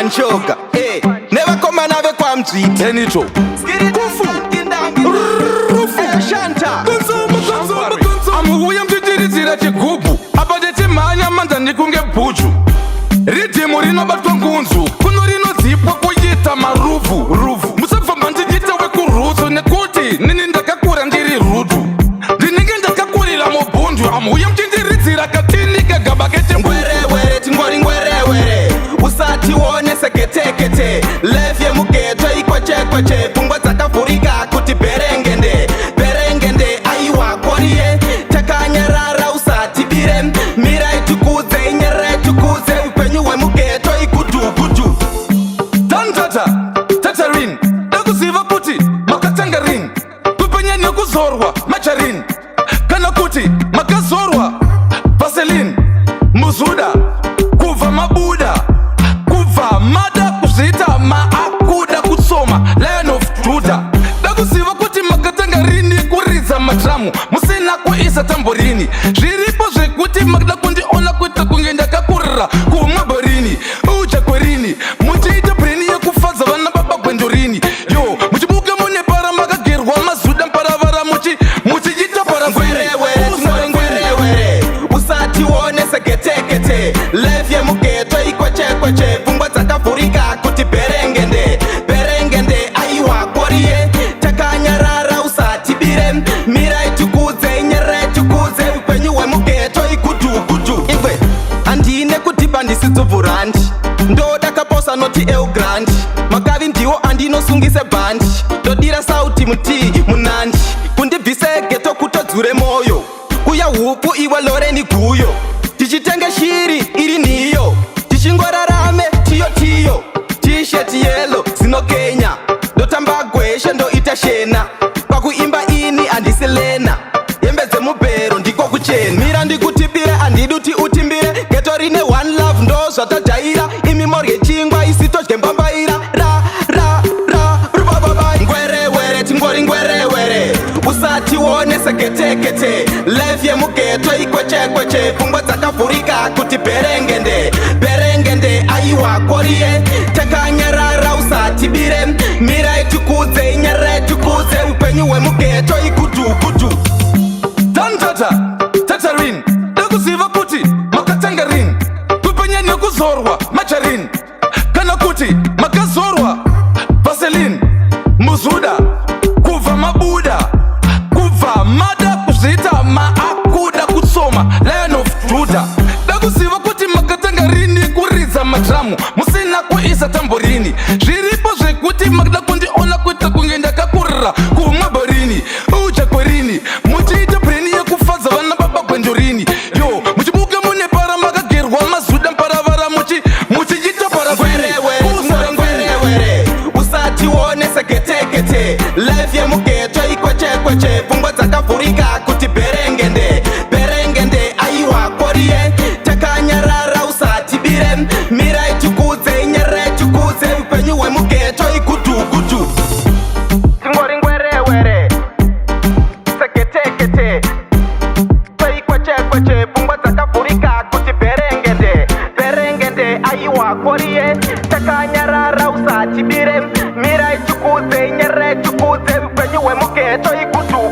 VanChoga, never come another kwam tweet. Tenito Skiri kufu, shanta. amuuya mtitirizira chigubu apa ndichimhanya manza ndikunge bhuju ridhimu rinobatwa ngunzu kuno rinodzipwa kuita maruvhu musabvamba ndichita wekurutsu nekuti nini ndakakura ndiri rudu ndinenge ndakakurira mubhundu amuuya mtindiridzira katini kagaba kete ngwerewere tingori ngwerewere usati wone seketekete lefye mugeto ikwechekweche pfungwa dzakavhurika kuti berengende aiwa koriye takanyarara usati bire mirai tukudze inyerere tukudze upenyu hwemugeto igudugudu tatarin dakuziva kuti makatanga rin kupenya nekuzorwa macharin kana kuti makazorwa vaselin muzuda kubva mabuda kubva mada kuzviita maakuda kutsoma lion of juda dakuziva kuti makatanga rini kuridza matramu musina kuisa tamborini zviripo zvekuti makada kundiona kuita kunge ndakakurira kumwaborini ujakwerini muchiita breni yekufadza vana baba gwendorini yo muchibuka mune para makagerwa mazuda mparavara muchiita para ngwerewere usati wone seketekete lefye mugeto ikwechekweche pfungwa dzakavhurika kuti berengende aiwa koriye takanyarara usati bire mirai tukudze inyerere tukudze upenyu hwemugeto igudugudu ingwe handine kudhiba ndisidzobvurandi ndoda kaposa noti eugrandi makavi ndiwo andinosungise bhandi ndodira sauti mutii munandi kundibvise geto kutodzure moyo kuya hupu iwe loreni guyo tichitenge shiri iri niyo tichingorarame tiyo tisheti yelo zinokenya ndotamba gweshe ndoita shena pakuimba ini handisi lena hembe dzemubhero ndiko kuchena mira ndikutibire handiduti utimbire geto rine one love ndo zvatajaira imi morye chingwa isitodye mbambaira ngwerewere tingori ngwerewere usati wone seketekete lefye mugeto ikwechekweche pfungwa dzakavhurika kuti berengende aiwa koriye takanyarara usati bire mirai tukudze inyerere tukudze upenyu hwemugeto igudugudu tatarin dakuziva kuti makatanga rin kupenya nekuzorwa macharin kana kuti makazorwa vaselin muzuda kubva mabuda kubva mada kuzviita maakuda kutsoma lion of juda dakuziva kuti makatanga rini kuridza matramu musina kuisa tamborini zviripo zvekuti makada kundiona kuita kunge ndakakurira kumwaborini ujakwerini muchiita breni yekufadza vana baba gwendorini yo muchibuka mune para makagerwa mazuda mparavara muchiita para ngwerewere usati wone seketekete lefye mugeto ikwechekweche pfungwa dzakavhurika kuti berengende aiwa koriye takanyarara usati bire mirai tukudze inyerere tukudze upenyu hwemugeto igudugudu tingori ngwerewere seketekete ikwechekweche pfungwa dzakavhurika kuti berengende aiwa koriye takanyarara usati bire mirai tukudze inyerere tukudze upenyu hwemugeto igudugudu